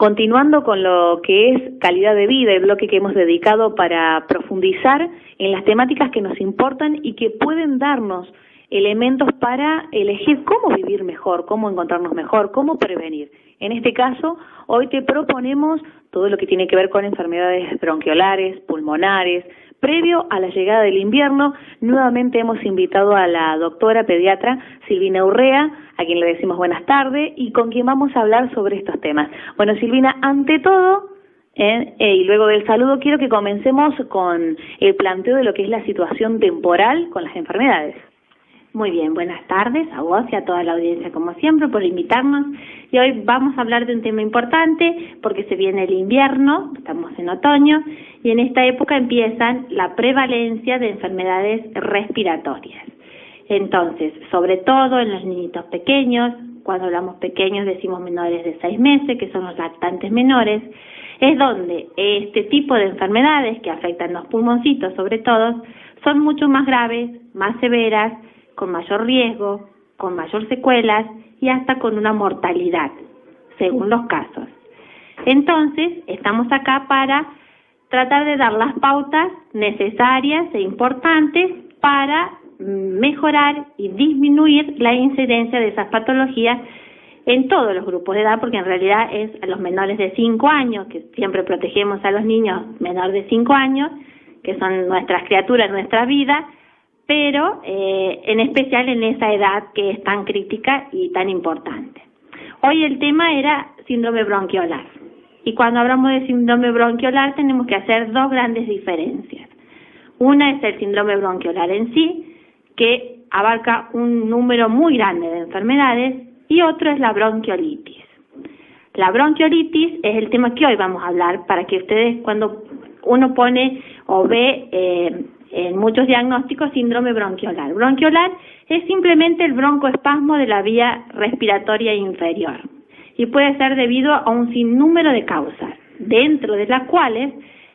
Continuando con lo que es calidad de vida, el bloque que hemos dedicado para profundizar en las temáticas que nos importan y que pueden darnos elementos para elegir cómo vivir mejor, cómo encontrarnos mejor, cómo prevenir. En este caso, hoy te proponemos todo lo que tiene que ver con enfermedades bronquiolares, pulmonares. Previo a la llegada del invierno, nuevamente hemos invitado a la doctora pediatra Silvina Urrea, a quien le decimos buenas tardes, y con quien vamos a hablar sobre estos temas. Bueno, Silvina, ante todo, y luego del saludo, quiero que comencemos con el planteo de lo que es la situación temporal con las enfermedades. Muy bien, buenas tardes a vos y a toda la audiencia, como siempre, por invitarnos. Y hoy vamos a hablar de un tema importante porque se viene el invierno, estamos en otoño, y en esta época empiezan la prevalencia de enfermedades respiratorias. Entonces, sobre todo en los niñitos pequeños, cuando hablamos pequeños decimos menores de 6 meses, que son los lactantes menores, es donde este tipo de enfermedades que afectan los pulmoncitos sobre todo, son mucho más graves, más severas, con mayor riesgo, con mayor secuelas y hasta con una mortalidad, según los casos. Entonces, estamos acá para tratar de dar las pautas necesarias e importantes para mejorar y disminuir la incidencia de esas patologías en todos los grupos de edad, porque en realidad es a los menores de 5 años, que siempre protegemos a los niños menores de 5 años, que son nuestras criaturas, nuestra vida, pero en especial en esa edad que es tan crítica y tan importante. Hoy el tema era síndrome bronquiolar, y cuando hablamos de síndrome bronquiolar tenemos que hacer dos grandes diferencias. Una es el síndrome bronquiolar en sí, que abarca un número muy grande de enfermedades, y otro es la bronquiolitis. La bronquiolitis es el tema que hoy vamos a hablar, para que ustedes, cuando uno pone o ve en muchos diagnósticos síndrome bronquiolar. Bronquiolar es simplemente el broncoespasmo de la vía respiratoria inferior y puede ser debido a un sinnúmero de causas, dentro de las cuales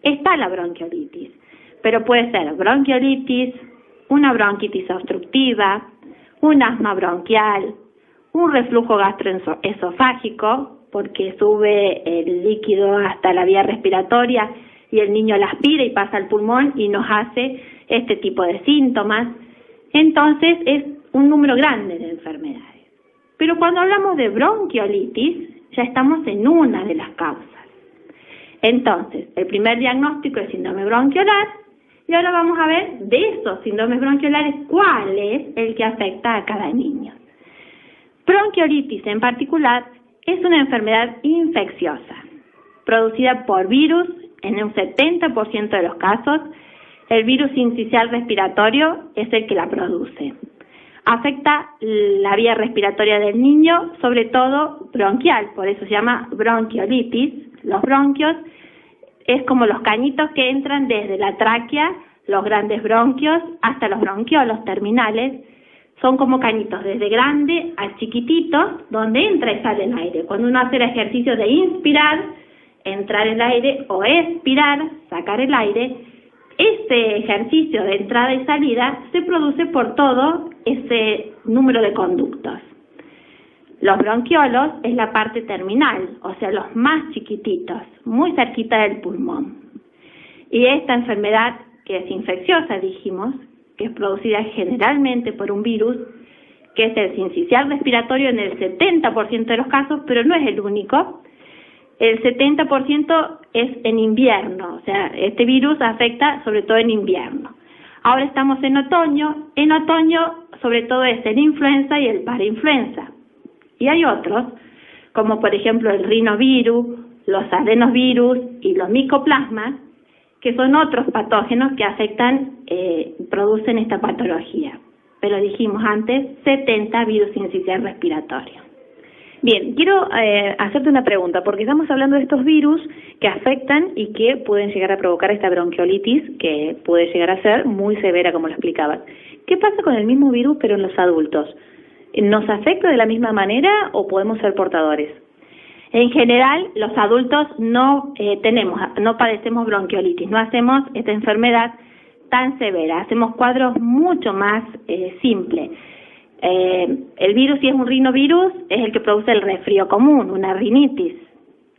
está la bronquiolitis. Pero puede ser bronquiolitis, una bronquitis obstructiva, un asma bronquial, un reflujo gastroesofágico, porque sube el líquido hasta la vía respiratoria y el niño la aspira y pasa al pulmón y nos hace este tipo de síntomas. Entonces es un número grande de enfermedades. Pero cuando hablamos de bronquiolitis, ya estamos en una de las causas. Entonces, el primer diagnóstico es síndrome bronquiolar, y ahora vamos a ver de esos síndromes bronquiolares cuál es el que afecta a cada niño. Bronquiolitis en particular es una enfermedad infecciosa, producida por virus. En un 70% de los casos, el virus sincicial respiratorio es el que la produce. Afecta la vía respiratoria del niño, sobre todo bronquial, por eso se llama bronquiolitis. Los bronquios es como los cañitos que entran desde la tráquea, los grandes bronquios, hasta los bronquiolos terminales. Son como cañitos, desde grande a chiquititos, donde entra y sale el aire. Cuando uno hace el ejercicio de inspirar, entrar el aire, o expirar, sacar el aire, este ejercicio de entrada y salida se produce por todo ese número de conductos. Los bronquiolos es la parte terminal, o sea, los más chiquititos, muy cerquita del pulmón. Y esta enfermedad, que es infecciosa, dijimos, que es producida generalmente por un virus, que es el sincicial respiratorio en el 70% de los casos, pero no es el único. El 70% es en invierno, o sea, este virus afecta sobre todo en invierno. Ahora estamos en otoño sobre todo es el influenza y el parainfluenza. Y hay otros, como por ejemplo el rinovirus, los adenovirus y los micoplasmas, que son otros patógenos que afectan, producen esta patología. Pero dijimos antes, 70 virus sincicial respiratorio. Bien, quiero hacerte una pregunta, porque estamos hablando de estos virus que afectan y que pueden llegar a provocar esta bronquiolitis, que puede llegar a ser muy severa, como lo explicabas. ¿Qué pasa con el mismo virus, pero en los adultos? ¿Nos afecta de la misma manera o podemos ser portadores? En general, los adultos no padecemos bronquiolitis, no hacemos esta enfermedad tan severa, hacemos cuadros mucho más simples. El virus, si es un rinovirus, es el que produce el resfrío común, una rinitis.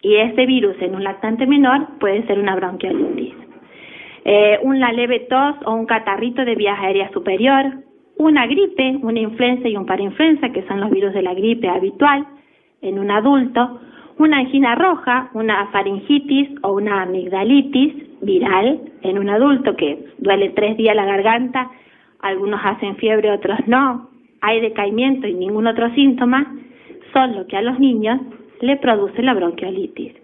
y ese virus en un lactante menor puede ser una bronquiolitis. Una leve tos o un catarrito de vías aéreas superior, una gripe, una influenza y un parainfluenza, que son los virus de la gripe habitual en un adulto, una angina roja, una faringitis o una amigdalitis viral en un adulto que duele 3 días la garganta, algunos hacen fiebre, otros no, hay decaimiento y ningún otro síntoma, son lo que a los niños le produce la bronquiolitis.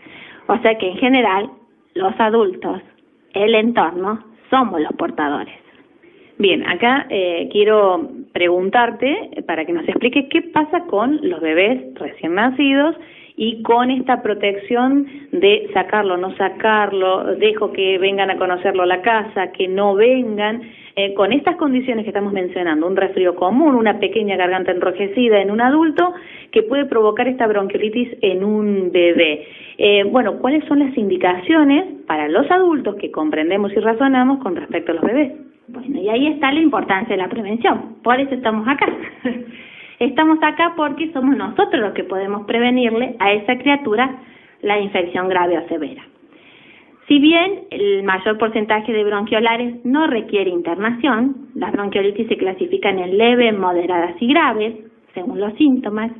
O sea que en general los adultos, el entorno, somos los portadores. Bien, acá quiero preguntarte para que nos expliques qué pasa con los bebés recién nacidos y con esta protección de sacarlo, no sacarlo, dejo que vengan a conocerlo a la casa, que no vengan, con estas condiciones que estamos mencionando, un resfrío común, una pequeña garganta enrojecida en un adulto que puede provocar esta bronquiolitis en un bebé. Bueno, ¿cuáles son las indicaciones para los adultos que comprendemos y razonamos con respecto a los bebés? Bueno, y ahí está la importancia de la prevención, por eso estamos acá. Estamos acá porque somos nosotros los que podemos prevenirle a esa criatura la infección grave o severa. Si bien el mayor porcentaje de bronquiolares no requiere internación, las bronquiolitis se clasifican en leves, moderadas y graves, según los síntomas,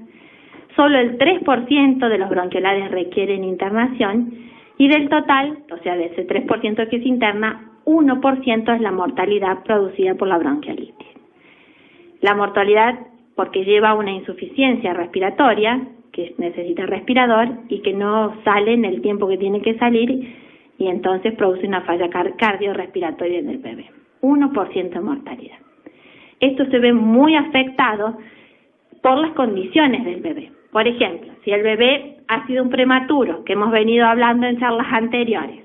solo el 3% de los bronquiolares requieren internación y del total, o sea, de ese 3% que se interna, 1% es la mortalidad producida por la bronquiolitis. La mortalidad porque lleva una insuficiencia respiratoria, que necesita respirador y que no sale en el tiempo que tiene que salir y entonces produce una falla cardiorrespiratoria en el bebé. 1% de mortalidad. Esto se ve muy afectado por las condiciones del bebé. Por ejemplo, si el bebé ha sido un prematuro, que hemos venido hablando en charlas anteriores,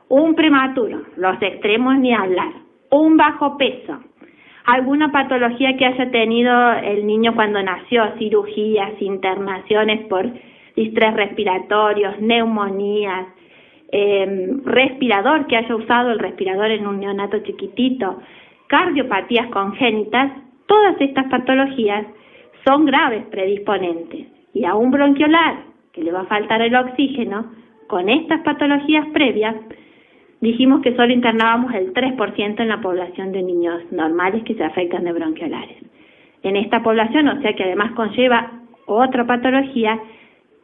un prematuro, los extremos ni hablar, un bajo peso, alguna patología que haya tenido el niño cuando nació, cirugías, internaciones por distrés respiratorios, neumonías, respirador, que haya usado el respirador en un neonato chiquitito, cardiopatías congénitas, todas estas patologías son graves predisponentes. Y a un bronquiolar, que le va a faltar el oxígeno, con estas patologías previas, dijimos que solo internábamos el 3% en la población de niños normales que se afectan de bronquiolares. En esta población, o sea que además conlleva otra patología,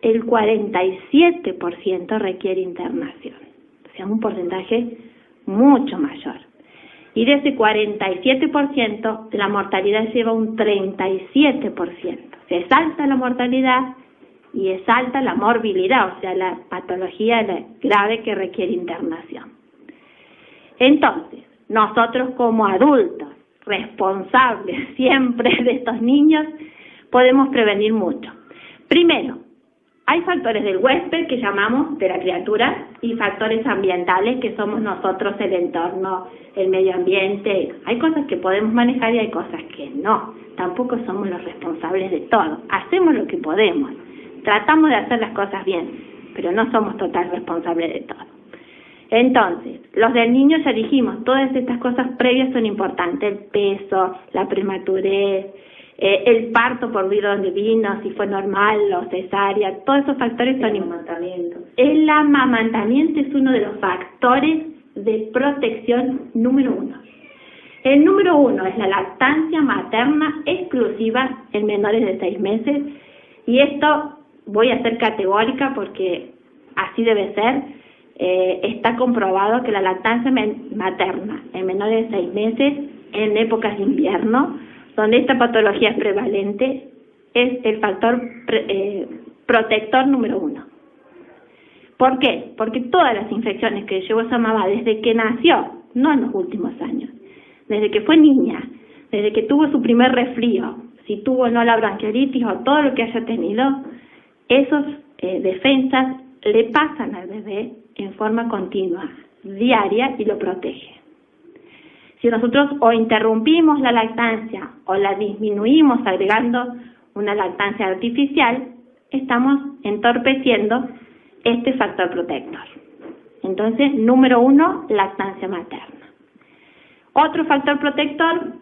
el 47% requiere internación, o sea, un porcentaje mucho mayor. Y de ese 47%, la mortalidad lleva un 37%. Es alta la mortalidad y es alta la morbilidad, o sea, la patología grave que requiere internación. Entonces, nosotros como adultos, responsables siempre de estos niños, podemos prevenir mucho. Primero, hay factores del huésped que llamamos de la criatura y factores ambientales que somos nosotros, el entorno, el medio ambiente. Hay cosas que podemos manejar y hay cosas que no. Tampoco somos los responsables de todo. Hacemos lo que podemos. Tratamos de hacer las cosas bien, pero no somos total responsables de todo. Entonces, los del niño ya dijimos, todas estas cosas previas son importantes, el peso, la prematurez, el parto por vida donde vino, si fue normal o cesárea, todos esos factores son importantes. El amamantamiento es uno de los factores de protección número 1. El número 1 es la lactancia materna exclusiva en menores de 6 meses, y esto voy a ser categórica porque así debe ser. Está comprobado que la lactancia materna en menores de 6 meses, en épocas de invierno, donde esta patología es prevalente, es el factor protector número 1. ¿Por qué? Porque todas las infecciones que llevó esa mamá desde que nació, no en los últimos años, desde que fue niña, desde que tuvo su primer resfrío, si tuvo o no la bronquiolitis o todo lo que haya tenido, esos defensas le pasan al bebé en forma continua, diaria, y lo protege. Si nosotros o interrumpimos la lactancia o la disminuimos agregando una lactancia artificial, estamos entorpeciendo este factor protector. Entonces, número 1, lactancia materna. Otro factor protector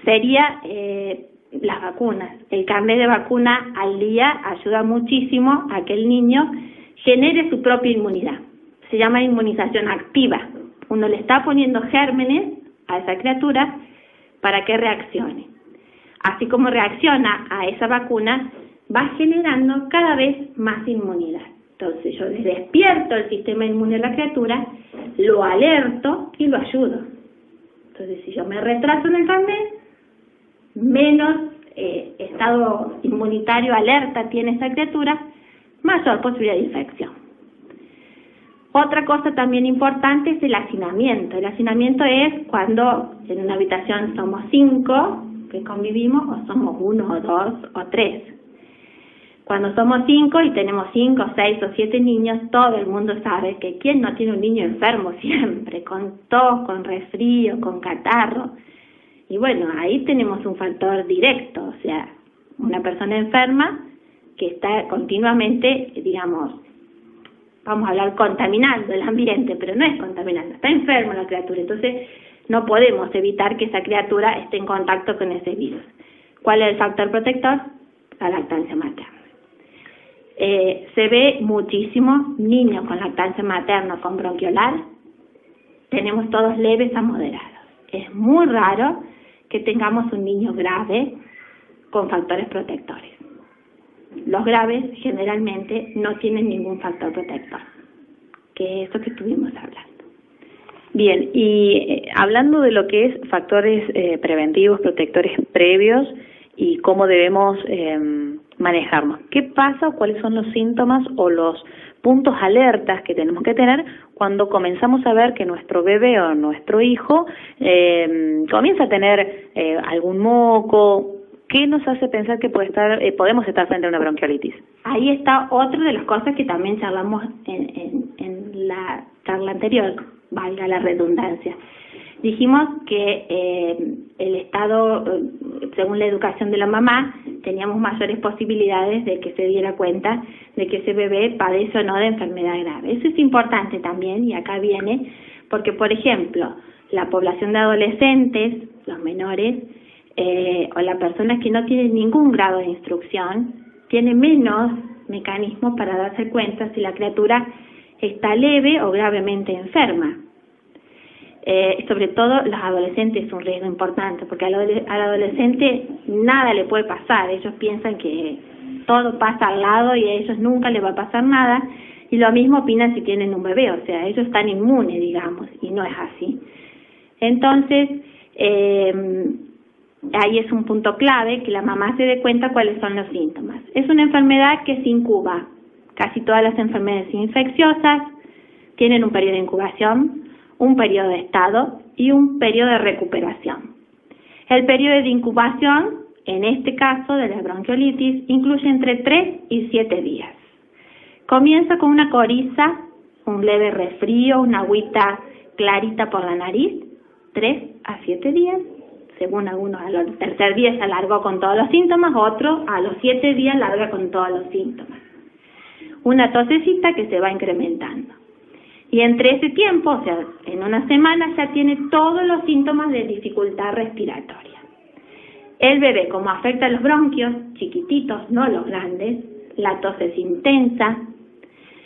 sería las vacunas. El carnet de vacuna al día ayuda muchísimo a que el niño genere su propia inmunidad. Se llama inmunización activa. Uno le está poniendo gérmenes a esa criatura para que reaccione. Así como reacciona a esa vacuna, va generando cada vez más inmunidad. Entonces yo le despierto el sistema inmune de la criatura, lo alerto y lo ayudo. Entonces si yo me retraso en el carnet, menos estado inmunitario alerta tiene esa criatura, mayor posibilidad de infección. Otra cosa también importante es el hacinamiento. El hacinamiento es cuando en una habitación somos 5 que convivimos, o somos 1 o 2 o 3. Cuando somos 5 y tenemos 5, 6 o 7 niños, todo el mundo sabe que ¿quién no tiene un niño enfermo siempre? Con tos, con resfrío, con catarro. Y bueno, ahí tenemos un factor directo, o sea, una persona enferma que está continuamente, digamos, vamos a hablar contaminando el ambiente, pero no es contaminando, está enferma la criatura. Entonces no podemos evitar que esa criatura esté en contacto con ese virus. ¿Cuál es el factor protector? La lactancia materna. Se ve muchísimo niños con lactancia materna con bronquiolar. Tenemos todos leves a moderados. Es muy raro que tengamos un niño grave con factores protectores. Los graves generalmente no tienen ningún factor protector, que es eso que estuvimos hablando. Bien, y hablando de lo que es factores preventivos, protectores previos y cómo debemos manejarnos, ¿qué pasa o cuáles son los síntomas o los puntos alertas que tenemos que tener cuando comenzamos a ver que nuestro bebé o nuestro hijo comienza a tener algún moco? ¿Qué nos hace pensar que podemos estar frente a una bronquiolitis? Ahí está otra de las cosas que también charlamos en la charla anterior, valga la redundancia. Dijimos que el estado, según la educación de la mamá, teníamos mayores posibilidades de que se diera cuenta de que ese bebé padece o no de enfermedad grave. Eso es importante también, y acá viene, porque por ejemplo, la población de adolescentes, los menores, o las personas que no tienen ningún grado de instrucción, tiene menos mecanismos para darse cuenta si la criatura está leve o gravemente enferma. Sobre todo los adolescentes es un riesgo importante, porque al adolescente nada le puede pasar. Ellos piensan que todo pasa al lado y a ellos nunca les va a pasar nada, y lo mismo opinan si tienen un bebé, o sea, ellos están inmunes, digamos, y no es así. Entonces, ahí es un punto clave, que la mamá se dé cuenta cuáles son los síntomas. Es una enfermedad que se incuba. Casi todas las enfermedades infecciosas tienen un periodo de incubación, un periodo de estado y un periodo de recuperación. El periodo de incubación, en este caso de la bronquiolitis, incluye entre 3 y 7 días. Comienza con una coriza, un leve resfrío, una agüita clarita por la nariz, 3 a 7 días. Según algunos, al tercer día se alargó con todos los síntomas, otro a los 7 días larga con todos los síntomas. Una tosecita que se va incrementando. Y entre ese tiempo, o sea, en una semana ya tiene todos los síntomas de dificultad respiratoria. El bebé, como afecta a los bronquios, chiquititos, no los grandes, la tos es intensa,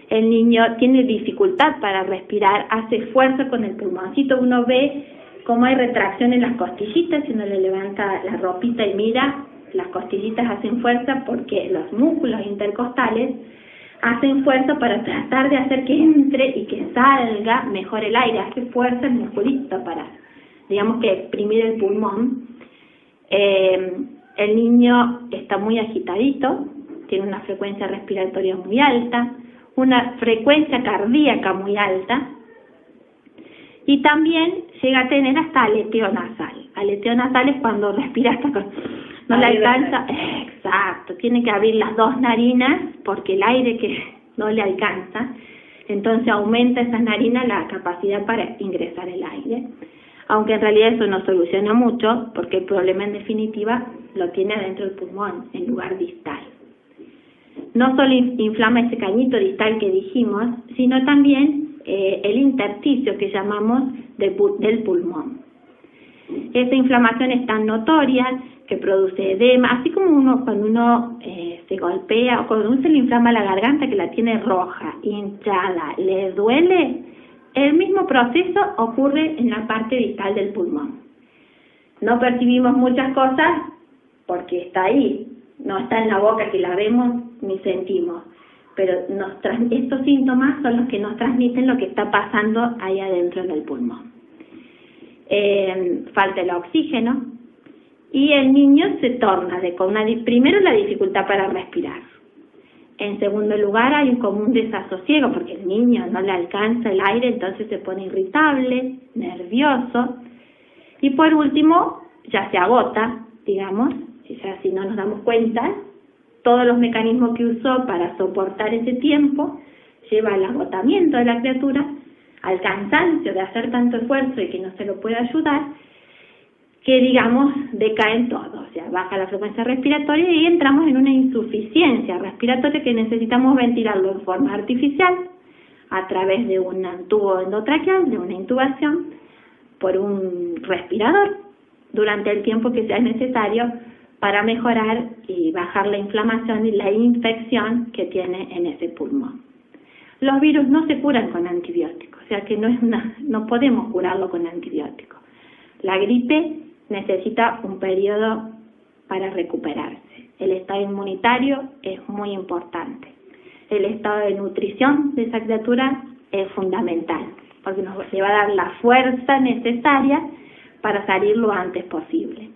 el niño tiene dificultad para respirar, hace esfuerzo con el pulmoncito, uno ve cómo hay retracción en las costillitas, si uno le levanta la ropita y mira, las costillitas hacen fuerza porque los músculos intercostales hacen fuerza para tratar de hacer que entre y que salga mejor el aire, hace fuerza el musculito para, digamos que exprimir el pulmón. El niño está muy agitadito, tiene una frecuencia respiratoria muy alta, una frecuencia cardíaca muy alta, y también llega a tener hasta aleteo nasal. Aleteo nasal es cuando respira hasta con... no le alcanza, exacto, tiene que abrir las dos narinas porque el aire que no le alcanza, entonces aumenta esas narinas la capacidad para ingresar el aire, aunque en realidad eso no soluciona mucho porque el problema en definitiva lo tiene adentro del pulmón, en lugar distal. No solo inflama ese cañito distal que dijimos, sino también el intersticio que llamamos del pulmón. Esta inflamación es tan notoria que produce edema, así como cuando uno se golpea o cuando uno se le inflama la garganta, que la tiene roja, hinchada, le duele. El mismo proceso ocurre en la parte distal del pulmón. No percibimos muchas cosas porque está ahí, no está en la boca que la vemos ni sentimos, pero estos síntomas son los que nos transmiten lo que está pasando ahí adentro del pulmón. Falta el oxígeno y el niño se torna primero la dificultad para respirar. En segundo lugar, hay un común desasosiego porque el niño no le alcanza el aire, entonces se pone irritable, nervioso. Y por último, ya se agota, digamos, ya si no nos damos cuenta, todos los mecanismos que usó para soportar ese tiempo lleva al agotamiento de la criatura, al cansancio de hacer tanto esfuerzo y que no se lo puede ayudar, que digamos decaen todos, o sea, baja la frecuencia respiratoria y entramos en una insuficiencia respiratoria que necesitamos ventilarlo en forma artificial a través de un tubo endotraqueal, de una intubación, por un respirador durante el tiempo que sea necesario para mejorar y bajar la inflamación y la infección que tiene en ese pulmón. Los virus no se curan con antibióticos, o sea que no podemos curarlo con antibióticos. La gripe necesita un periodo para recuperarse. El estado inmunitario es muy importante. El estado de nutrición de esa criatura es fundamental, porque le va a dar la fuerza necesaria para salir lo antes posible.